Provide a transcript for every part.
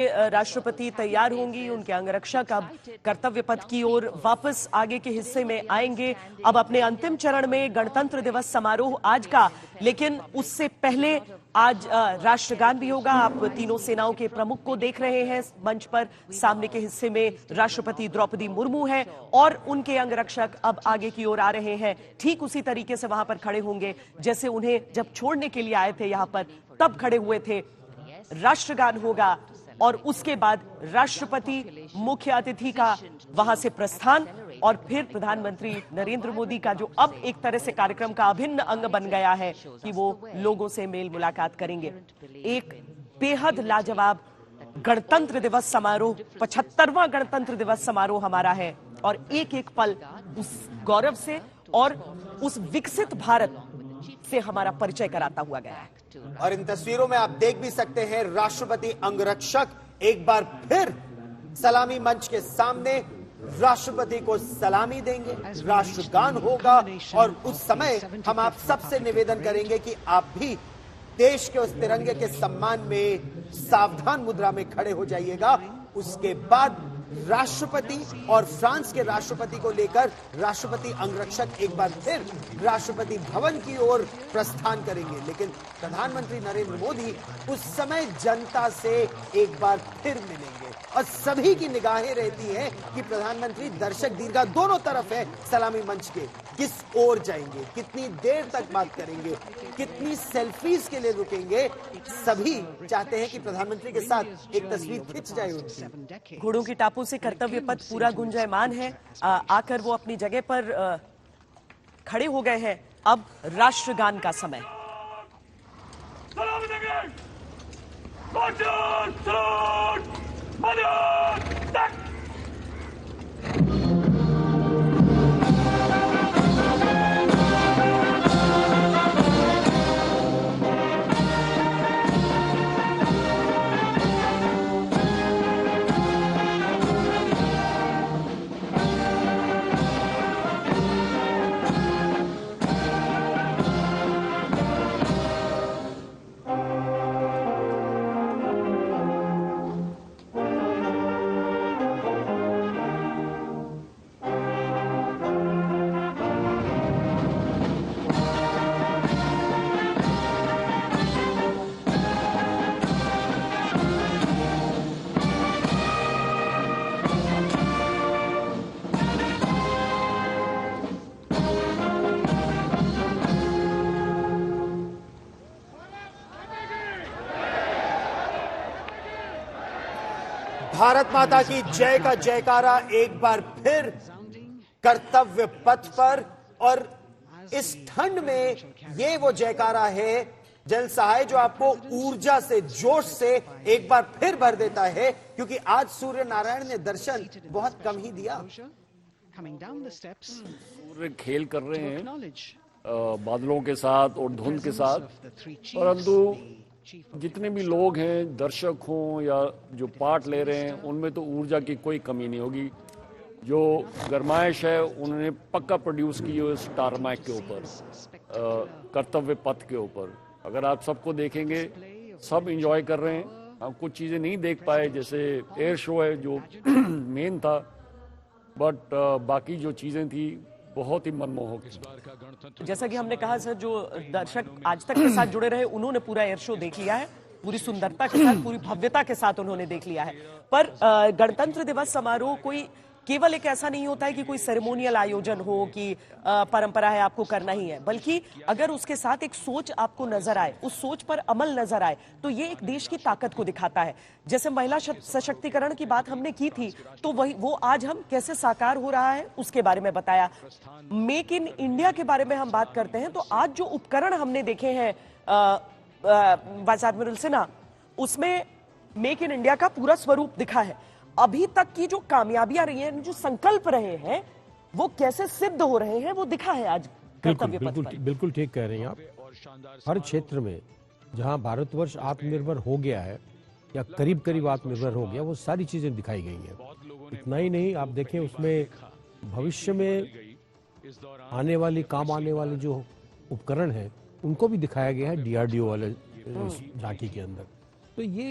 राष्ट्रपति तैयार होंगी, उनके अंगरक्षक अब कर्तव्य पथ की ओर वापस आगे के हिस्से में आएंगे। अब अपने अंतिम चरण में गणतंत्र दिवस समारोह आज का, लेकिन उससे पहले आज राष्ट्रगान भी होगा। आप तीनों सेनाओं के प्रमुख को देख रहे हैं मंच पर। सामने के हिस्से में राष्ट्रपति द्रौपदी मुर्मू है और उनके अंगरक्षक अब आगे की ओर आ रहे हैं। ठीक उसी तरीके से वहां पर खड़े होंगे जैसे उन्हें जब छोड़ने के लिए आए थे यहां पर, तब खड़े हुए थे। राष्ट्रगान होगा और उसके बाद राष्ट्रपति मुख्य अतिथि का वहां से प्रस्थान और फिर प्रधानमंत्री नरेंद्र मोदी का, जो अब एक तरह से कार्यक्रम का अभिन्न अंग बन गया है कि वो लोगों से मेल मुलाकात करेंगे। एक बेहद लाजवाब गणतंत्र दिवस समारोह, 75वां गणतंत्र दिवस समारोह हमारा है और एक एक पल उस गौरव से और उस विकसित भारत से हमारा परिचय कराता हुआ गया है। और इन तस्वीरों में आप देख भी सकते हैं राष्ट्रपति अंगरक्षक एक बार फिर सलामी मंच के सामने राष्ट्रपति को सलामी देंगे। राष्ट्रगान होगा और उस समय हम आप सबसे निवेदन करेंगे कि आप भी देश के उस तिरंगे के सम्मान में सावधान मुद्रा में खड़े हो जाइएगा। उसके बाद राष्ट्रपति और फ्रांस के राष्ट्रपति को लेकर राष्ट्रपति अंगरक्षक एक बार फिर राष्ट्रपति भवन की ओर प्रस्थान करेंगे। लेकिन प्रधानमंत्री नरेंद्र मोदी उस समय जनता से एक बार फिर मिलेंगे और सभी की निगाहें रहती हैं कि प्रधानमंत्री दर्शक दीर्घा दोनों तरफ है सलामी मंच के, किस ओर जाएंगे, कितनी देर तक बात करेंगे, कितनी सेल्फीज के लिए रुकेंगे। सभी चाहते हैं कि प्रधानमंत्री के साथ एक तस्वीर खिंच जाए उनकी। घोड़ों की टापों से कर्तव्य पथ पूरा गुंजायमान है। आकर वो अपनी जगह पर खड़े हो गए हैं। अब राष्ट्रगान का समय। भारत माता की जय का जयकारा एक बार फिर कर्तव्य पथ पर। और इस ठंड में ये वो जयकारा है जल सहाय जो आपको ऊर्जा से, जोश से एक बार फिर भर देता है, क्योंकि आज सूर्य नारायण ने दर्शन बहुत कम ही दिया। सूर्य खेल कर रहे हैं बादलों के साथ और धुंध के साथ, परंतु जितने भी लोग हैं, दर्शक हों या जो पार्ट ले रहे हैं, उनमें तो ऊर्जा की कोई कमी नहीं होगी। जो गरमाइश है उन्होंने पक्का प्रोड्यूस की है स्टार माइक के ऊपर, कर्तव्य पथ के ऊपर। अगर आप सबको देखेंगे, सब एंजॉय कर रहे हैं। हम कुछ चीज़ें नहीं देख पाए, जैसे एयर शो है जो मेन था, बट बाकी जो चीज़ें थी बहुत ही मनमोहक। जैसा कि हमने कहा सर, जो दर्शक आज तक के साथ जुड़े रहे उन्होंने पूरा एयर शो देख लिया है, पूरी सुंदरता के साथ, पूरी भव्यता के साथ उन्होंने देख लिया है। पर गणतंत्र दिवस समारोह कोई केवल एक ऐसा नहीं होता है कि कोई सेरेमोनियल आयोजन हो कि परंपरा है आपको करना ही है, बल्कि अगर उसके साथ एक सोच आपको नजर आए, उस सोच पर अमल नजर आए, तो ये एक देश की ताकत को दिखाता है। जैसे महिला सशक्तिकरण की बात हमने की थी, तो वही वो आज हम कैसे साकार हो रहा है उसके बारे में बताया। मेक इन इंडिया के बारे में हम बात करते हैं, तो आज जो उपकरण हमने देखे हैं वाइस एडमिरल सिन्हा, उसमें मेक इन इंडिया का पूरा स्वरूप दिखा है। अभी तक की जो कामयाबियां रही हैं, जो संकल्प रहे हैं, वो कैसे सिद्ध हो रहे हैं, वो दिखा है आज कर्तव्य पथ पर। बिल्कुल ठीक कह रहे हैं आप। हर क्षेत्र में जहां भारतवर्ष आत्मनिर्भर हो गया है या करीब करीब आत्मनिर्भर हो गया, वो सारी चीजें दिखाई गई हैं। इतना ही नहीं, आप देखें उसमें भविष्य में आने वाली, काम आने वाले जो उपकरण हैं उनको भी दिखाया गया है DRDO वाले झांकी के अंदर। तो ये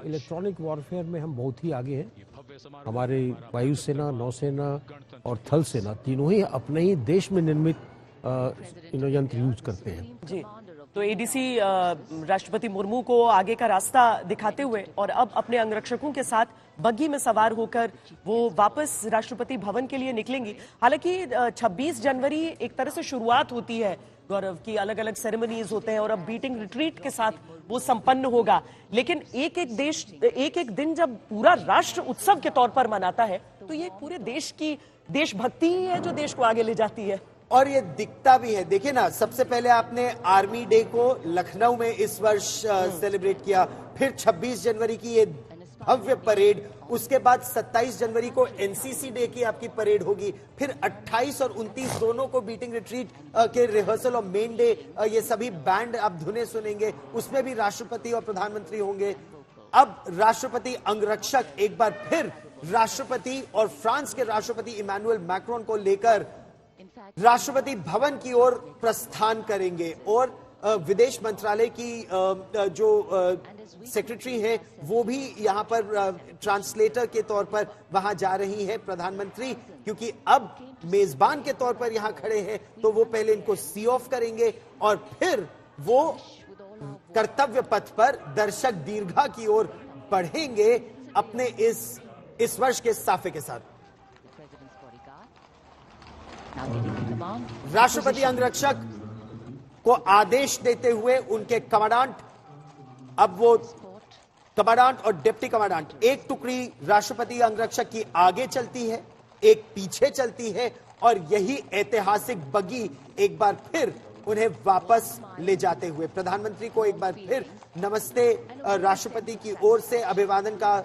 इलेक्ट्रॉनिक वॉरफेयर में हम बहुत ही आगे हैं। हमारे वायुसेना, नौसेना और थल सेना तीनों ही अपने ही देश में निर्मित यंत्र यूज करते हैं। जी, तो एडीसी राष्ट्रपति मुर्मू को आगे का रास्ता दिखाते हुए और अब अपने अंगरक्षकों के साथ बग्गी में सवार होकर वो वापस राष्ट्रपति भवन के लिए निकलेंगी। हालांकि 26 जनवरी एक तरह से शुरुआत होती है गौरव की, अलग अलग सेरेमनीज होते हैं और अब बीटिंग रिट्रीट के साथ वो संपन्न होगा। लेकिन एक एक दिन जब पूरा राष्ट्र उत्सव के तौर पर मनाता है तो ये पूरे देश की देशभक्ति ही है जो देश को आगे ले जाती है। और ये दिखता भी है। देखिए ना, सबसे पहले आपने आर्मी डे को लखनऊ में इस वर्ष सेलिब्रेट किया, फिर 26 जनवरी की ये भव्य परेड, उसके बाद 27 जनवरी को एनसीसी डे की आपकी परेड होगी, फिर 28 और 29 दोनों को बीटिंग रिट्रीट के रिहर्सल और मेन डे, ये सभी बैंड आप धुने सुनेंगे, उसमें भी राष्ट्रपति और प्रधानमंत्री होंगे। अब राष्ट्रपति अंगरक्षक एक बार फिर राष्ट्रपति और फ्रांस के राष्ट्रपति इमैनुअल मैक्रोन को लेकर राष्ट्रपति भवन की ओर प्रस्थान करेंगे और विदेश मंत्रालय की जो सेक्रेटरी है वो भी यहां पर ट्रांसलेटर के तौर पर वहां जा रही है। प्रधानमंत्री क्योंकि अब मेजबान के तौर पर यहां खड़े हैं तो वो पहले इनको सी ऑफ करेंगे और फिर वो कर्तव्य पथ पर दर्शक दीर्घा की ओर बढ़ेंगे अपने इस वर्ष के साफे के साथ। राष्ट्रपति अंगरक्षक को आदेश देते हुए उनके कमांडेंट, अब वो कमांडेंट और डिप्टी कमांडेंट, एक टुकड़ी राष्ट्रपति अंगरक्षक की आगे चलती है, एक पीछे चलती है और यही ऐतिहासिक बग्गी एक बार फिर उन्हें वापस ले जाते हुए प्रधानमंत्री को एक बार फिर नमस्ते राष्ट्रपति की ओर से अभिवादन का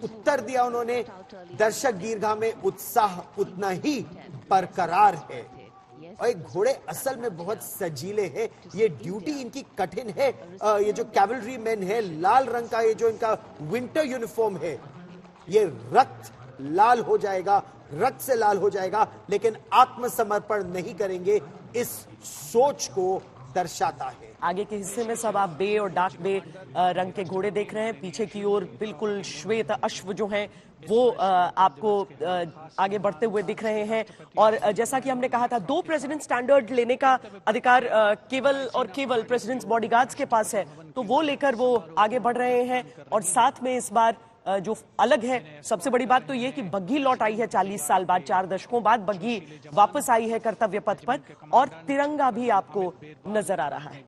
उत्तर दिया उन्होंने। दर्शक दीर्घा में उत्साह उतना ही बरकरार है और एक घोड़े असल में बहुत सजीले हैं। ये ड्यूटी इनकी कठिन है। ये जो कैवलरी मैन है, लाल रंग का ये जो इनका विंटर यूनिफॉर्म है, ये रक्त लाल हो जाएगा, रक्त से लाल हो जाएगा, लेकिन आत्मसमर्पण नहीं करेंगे, इस सोच को दर्शाता है। आगे के हिस्से में सब आप बे और डार्क बे रंग के घोड़े देख रहे हैं। पीछे की ओर बिल्कुल श्वेत अश्व जो हैं वो आपको आगे बढ़ते हुए दिख रहे हैं। और जैसा कि हमने कहा था, 2 प्रेसिडेंट स्टैंडर्ड लेने का अधिकार केवल और केवल प्रेसिडेंट्स बॉडीगार्ड्स के पास है, तो वो लेकर वो आगे बढ़ रहे हैं। और साथ में इस बार जो अलग है, सबसे बड़ी बात तो ये कि बग्गी लौट आई है 40 साल बाद, 4 दशकों बाद बग्गी वापस आई है कर्तव्य पथ पर और तिरंगा भी आपको नजर आ रहा है।